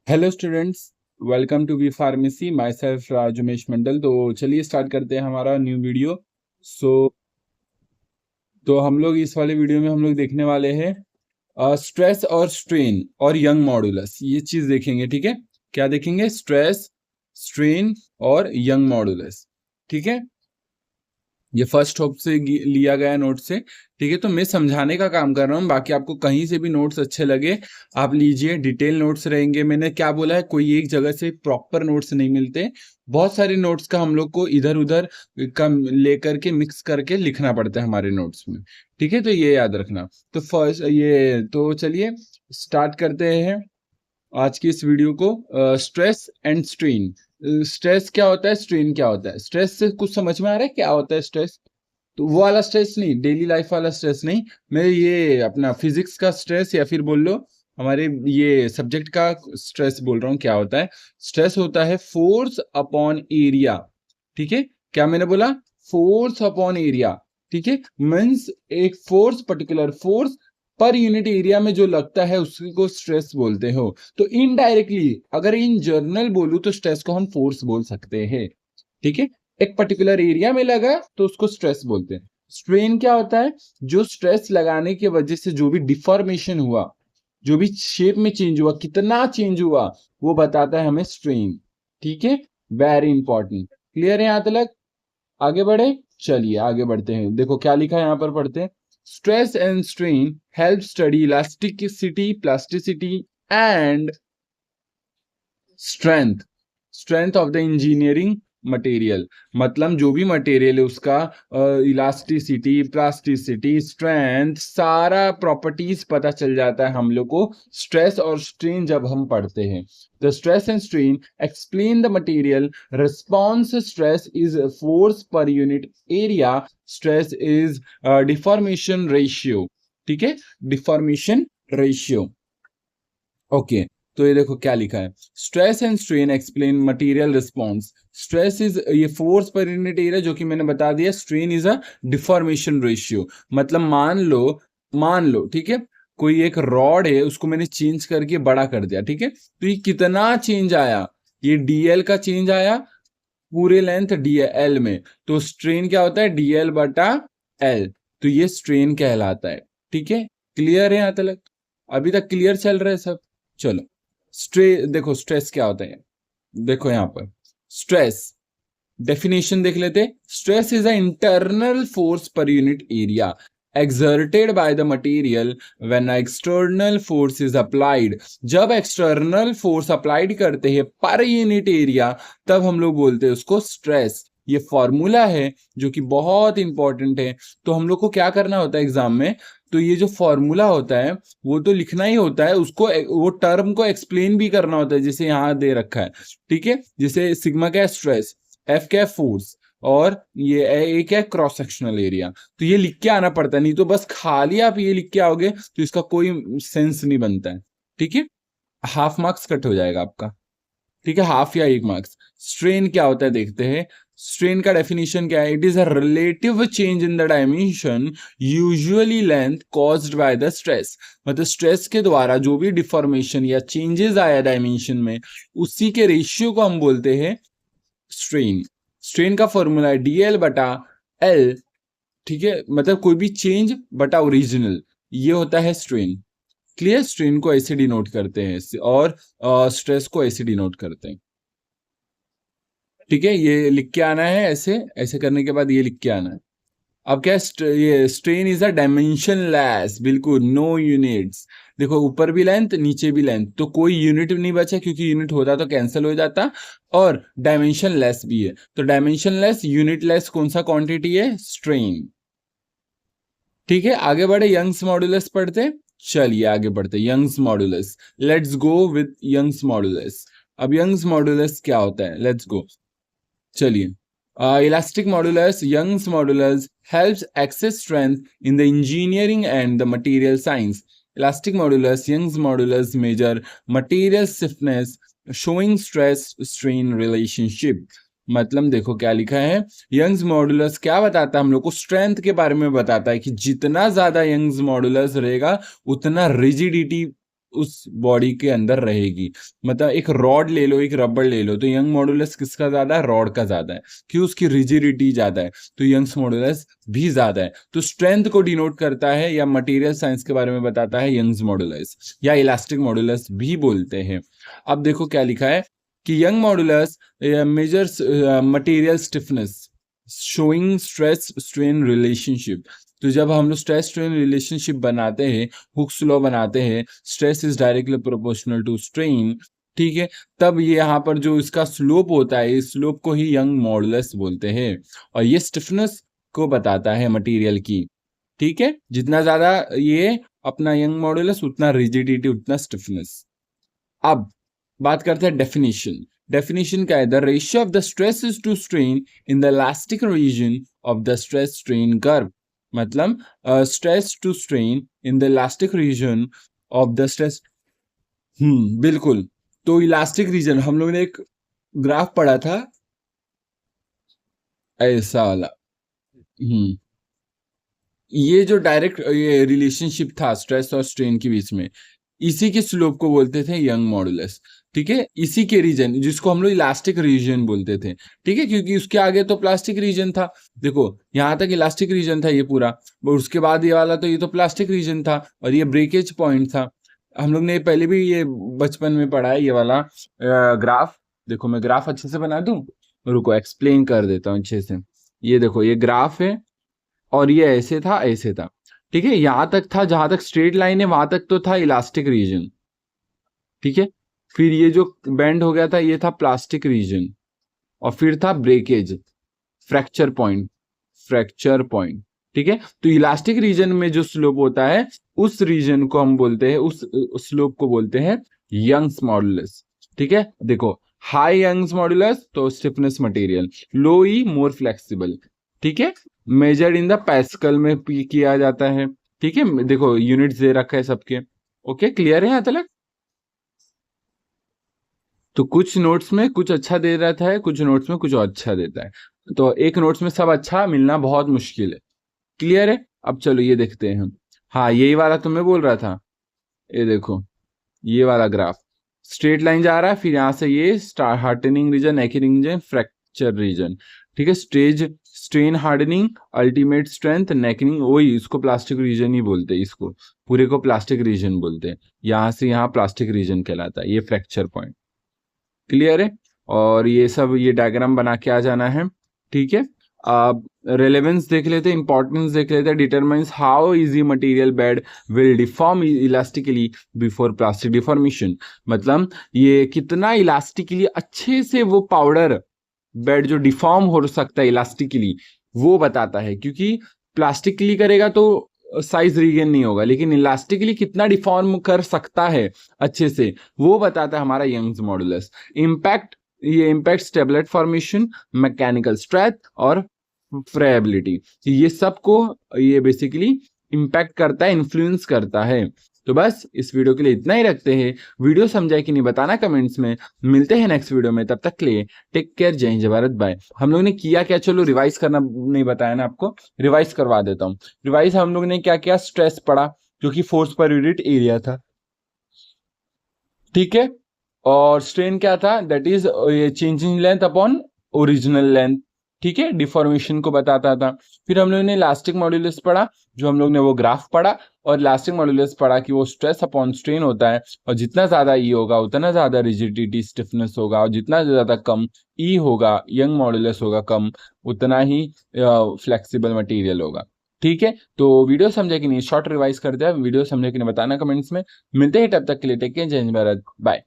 Hello students, welcome to B pharmacy. Myself Rajumesh Mandal. तो चलिए start करते हैं हमारा न्यू वीडियो। सो तो हम लोग इस वाले वीडियो में हम लोग देखने वाले हैं स्ट्रेस और स्ट्रेन और यंग मॉडुलस, ये चीज देखेंगे। ठीक है, क्या देखेंगे? स्ट्रेस, स्ट्रेन और यंग मॉडुलस। ठीक है, ये फर्स्ट होप से लिया गया नोट से। ठीक है, तो मैं समझाने का काम कर रहा हूँ, बाकी आपको कहीं से भी नोट्स अच्छे लगे आप लीजिए। डिटेल नोट्स रहेंगे। मैंने क्या बोला है, कोई एक जगह से प्रॉपर नोट्स नहीं मिलते। बहुत सारे नोट्स का हम लोग को इधर उधर का लेकर के मिक्स करके लिखना पड़ता है हमारे नोट्स में। ठीक है, तो ये याद रखना। तो फर्स्ट ये तो चलिए स्टार्ट करते हैं आज की इस वीडियो को। Stress and strain. स्ट्रेस क्या होता है, स्ट्रेन क्या होता है? स्ट्रेस से कुछ समझ में आ रहा है क्या होता है स्ट्रेस? तो वो वाला स्ट्रेस नहीं, डेली लाइफ वाला स्ट्रेस नहीं, मैं ये अपना फिजिक्स का स्ट्रेस या फिर बोल लो हमारे ये सब्जेक्ट का स्ट्रेस बोल रहा हूँ। क्या होता है? स्ट्रेस होता है फोर्स अपॉन एरिया। ठीक है, क्या मैंने बोला? Force upon area. ठीक है, मीन्स एक force, particular force per unit area में जो लगता है उसी को स्ट्रेस बोलते हो। तो इनडायरेक्टली अगर इन जर्नल बोलूं तो स्ट्रेस को हम फोर्स बोल सकते हैं। ठीक है, एक पर्टिकुलर एरिया में लगा तो उसको स्ट्रेस बोलते हैं। स्ट्रेन क्या होता है? जो स्ट्रेस लगाने की वजह से जो भी डिफॉर्मेशन हुआ, जो भी शेप में चेंज हुआ, कितना चेंज हुआ, वो बताता है हमें स्ट्रेन। ठीक है, वेरी इंपॉर्टेंट। क्लियर है यहां तक? आगे बढ़े, चलिए आगे बढ़ते हैं। देखो क्या लिखा है यहां पर, पढ़ते हैं। Stress and strain help study elasticity, plasticity and strength. Strength of the engineering material, मतलब जो भी मटेरियल है उसका इलास्टिसिटी, प्लास्टिसिटी, स्ट्रेंथ, सारा प्रॉपर्टीज पता चल जाता है हम लोग को स्ट्रेस और स्ट्रेन जब हम पढ़ते हैं। The stress and strain explain the material response. Stress is force per unit area, stress is deformation ratio. ठीक है, डिफॉर्मेशन रेशियो। ओके, तो ये देखो क्या लिखा है। Stress and strain explain material response. Stress is ये फोर्स पर यूनिट एरिया, जो कि मैंने बता दिया। Strain is a deformation ratio, मतलब मान लो ठीक है, कोई एक रॉड है उसको मैंने चेंज करके बड़ा कर दिया। ठीक है, तो ये कितना चेंज आया? ये डीएल का चेंज आया पूरे लेंथ डीएल में। तो स्ट्रेन क्या होता है? डीएल बटा एल। तो ये स्ट्रेन कहलाता है। ठीक है, क्लियर है यहां तक? अभी तक क्लियर चल रहा है सब? चलो, देखो स्ट्रेस क्या होता है। देखो यहां पर स्ट्रेस डेफिनेशन देख लेते। Stress is a internal force per unit area exerted by the material when an external force is applied। जब एक्सटर्नल फोर्स अप्लाइड करते हैं पर यूनिट एरिया, तब हम लोग बोलते हैं उसको स्ट्रेस। ये फॉर्मूला है जो कि बहुत इंपॉर्टेंट है। तो हम लोग को क्या करना होता है एग्जाम में? तो ये जो फॉर्मूला होता है वो तो लिखना ही होता है, उसको वो टर्म को एक्सप्लेन भी करना होता है, जैसे यहां दे रखा है। ठीक है, जैसे सिग्मा क्या है? स्ट्रेस, एफ क्या है? फोर्स, और ये ए क्या है? Cross sectional area. तो ये लिख के आना पड़ता है, नहीं तो बस खाली आप ये लिख के आओगे तो इसका कोई सेंस नहीं बनता है। ठीक है, हाफ मार्क्स कट हो जाएगा आपका। ठीक है, हाफ या 1 मार्क्स। स्ट्रेन क्या होता है देखते हैं। स्ट्रेन का डेफिनेशन क्या है? It is a relative change in the dimension, usually length caused by the stress. मतलब स्ट्रेस के द्वारा जो भी डिफॉर्मेशन या चेंजेस आया डायमेंशन में, उसी के रेशियो को हम बोलते हैं स्ट्रेन। स्ट्रेन का फॉर्मूला है डीएल बटा एल। ठीक है, मतलब कोई भी चेंज बटा ओरिजिनल, ये होता है स्ट्रेन। क्लियर? स्ट्रेन को ऐसे डिनोट करते हैं और स्ट्रेस को ऐसे डिनोट करते हैं। ठीक है, ये लिख के आना है, ऐसे ऐसे करने के बाद ये लिख के आना है। अब क्या ये strain is a dimension less, बिल्कुल नो यूनिट्स। देखो ऊपर भी लेंथ नीचे भी लेंथ, तो कोई यूनिट नहीं बचा, क्योंकि यूनिट होता तो कैंसिल हो जाता। और डायमेंशन लेस भी है, तो डायमेंशन लेस यूनिट लेस कौन सा क्वांटिटी है? स्ट्रेन। ठीक है, आगे बढ़े, यंग्स मॉडुलस पढ़ते। चलिए आगे बढ़ते, Young's modulus. Let's go with Young's modulus. अब यंग्स मॉडुलस क्या होता है, लेट्स गो। चलिए, elastic modulus, Young's modulus helps access strength in the engineering and the material science. Elastic modulus, Young's modulus measure material stiffness showing stress strain relationship. मतलब देखो क्या लिखा है। यंग्स मॉडुलस क्या बताता है हम लोग को? स्ट्रेंथ के बारे में बताता है कि जितना ज्यादा यंग्स मॉडुलस रहेगा उतना रिजिडिटी उस बॉडी के अंदर रहेगी। मतलब एक रॉड ले लो, एक रबड़ ले लो, तो यंग मॉडुलस किसका ज्यादा है? रॉड का ज्यादा है। क्यों? उसकी रिजिडिटी ज्यादा है, तो यंग्स मॉडुलस भी ज्यादा है। तो स्ट्रेंथ को डिनोट करता है या मटेरियल साइंस के बारे में बताता है यंग्स मॉडुलस, या इलास्टिक मॉडुलस भी बोलते हैं। अब देखो क्या लिखा है कि young modulus measures material stiffness showing stress strain relationship. तो जब हम लोग स्ट्रेस स्ट्रेन रिलेशनशिप बनाते हैं, हुक्स लॉ बनाते हैं, stress is directly proportional to strain, ठीक है, तब ये यहाँ पर जो इसका स्लोप होता है, इस स्लोप को ही यंग मॉडुलस बोलते हैं, और ये स्टिफनेस को बताता है मटेरियल की। ठीक है, जितना ज्यादा ये अपना यंग मॉडुलस, उतना रिजिडिटी, उतना स्टिफनेस। अब बात करते हैं डेफिनेशन। डेफिनेशन क्या है? The ratio of the stress is to strain in the elastic region of the stress strain curve. मतलब stress to strain in the elastic region of the stress. बिल्कुल। तो इलास्टिक रीजन हम लोग ने एक graph पढ़ा था ऐसा वाला। ये जो डायरेक्ट ये रिलेशनशिप था स्ट्रेस और स्ट्रेन के बीच में, इसी के स्लोप को बोलते थे यंग मॉडुलस। ठीक है, इसी के रीजन, जिसको हम लोग इलास्टिक रीजन बोलते थे। ठीक है, क्योंकि उसके आगे तो प्लास्टिक रीजन था। देखो यहाँ तक इलास्टिक रीजन था ये पूरा, और उसके बाद ये वाला, तो ये तो प्लास्टिक रीजन था, और ये ब्रेकेज पॉइंट था। हम लोग ने पहले भी ये बचपन में पढ़ा है ये वाला ग्राफ। देखो मैं ग्राफ अच्छे से बना दूं, रुको एक्सप्लेन कर देता हूँ अच्छे से। ये देखो ये ग्राफ है, और ये ऐसे था, ऐसे था। ठीक है, यहां तक था, जहां तक स्ट्रेट लाइन है वहां तक तो था इलास्टिक रीजन। ठीक है, फिर ये जो बेंड हो गया था ये था प्लास्टिक रीजन, और फिर था breakage, fracture point, fracture point. ठीक है, तो इलास्टिक रीजन में जो स्लोप होता है उस रीजन को हम बोलते हैं, उस स्लोप को बोलते हैं यंग्स मॉडुलस। ठीक है, देखो हाई यंग्स मॉडुलस तो स्टिफनेस मटेरियल, लो ई मोर फ्लेक्सिबल। ठीक है, मेजर्ड इन द पैस्कल में किया जाता है। ठीक है, देखो यूनिट्स दे रखा है सबके। ओके, क्लियर है यहाँ तक? तो कुछ नोट्स में कुछ अच्छा दे रहता है, कुछ नोट्स में कुछ और अच्छा देता है, तो एक नोट्स में सब अच्छा मिलना बहुत मुश्किल है। क्लियर है? अब चलो ये देखते हैं हम। हाँ, यही वाला तो मैं बोल रहा था। ये देखो ये वाला ग्राफ, स्ट्रेट लाइन जा रहा है, फिर यहाँ से ये hardening region, necking region, fracture region. ठीक है, stage strain hardening, ultimate strength, necking, वही इसको प्लास्टिक रीजन ही बोलते हैं, इसको पूरे को प्लास्टिक रीजन बोलते हैं। यहाँ से यहाँ प्लास्टिक रीजन कहलाता है, ये फ्रैक्चर पॉइंट। क्लियर है? और ये सब ये डायग्राम बना के आ जाना है। ठीक है, अब रेलेवेंस देख लेते हैं, इंपॉर्टेंस देख लेते हैं। Determines how easy material bed will deform elastically before plastic deformation. मतलब ये कितना इलास्टिकली अच्छे से वो पाउडर बेड जो डिफॉर्म हो सकता है इलास्टिकली, वो बताता है। क्योंकि प्लास्टिकली करेगा तो साइज रीगेन नहीं होगा, लेकिन इलास्टिकली कितना डिफॉर्म कर सकता है अच्छे से, वो बताता है हमारा यंग्स मॉडुलस। इम्पैक्ट, ये इम्पैक्ट स्टेबलेट फॉर्मेशन, मैकेनिकल स्ट्रेंथ और फ्रेबिलिटी, ये सबको ये बेसिकली इम्पैक्ट करता है, इन्फ्लुएंस करता है। तो बस इस वीडियो के लिए इतना ही रखते हैं। वीडियो समझाए कि नहीं बताना कमेंट्स में। मिलते हैं नेक्स्ट वीडियो में, तब तक के लिए टेक केयर, जय हिंद जय भारत, बाय। हम लोग ने किया क्या, चलो रिवाइज करना नहीं बताया ना आपको, रिवाइज करवा देता हूँ। रिवाइज हम लोग ने क्या किया, स्ट्रेस पढ़ा जो कि फोर्स पर यूनिट एरिया था। ठीक है, और स्ट्रेन क्या था, that is changing length upon original length. ठीक है, डिफॉर्मेशन को बताता था। फिर हम लोग ने इलास्टिक मॉड्यूलस पढ़ा, जो हम लोग ने वो ग्राफ पढ़ा, और इलास्टिक मॉड्यूलस पढ़ा कि वो स्ट्रेस अपॉन स्ट्रेन होता है, और जितना ज्यादा ई होगा उतना ज्यादा रिजिडिटी स्टिफनेस होगा, और जितना ज्यादा कम ई होगा, यंग मॉड्यूलस होगा कम, उतना ही फ्लेक्सिबल मटेरियल होगा। ठीक है, तो वीडियो समझे कि नहीं, शॉर्ट रिवाइज करते हैं, वीडियो समझे कि नहीं बताना कमेंट्स में। मिलते हैं तब तक के लिए, टेक केयर, जय हिंद भारत, बाय।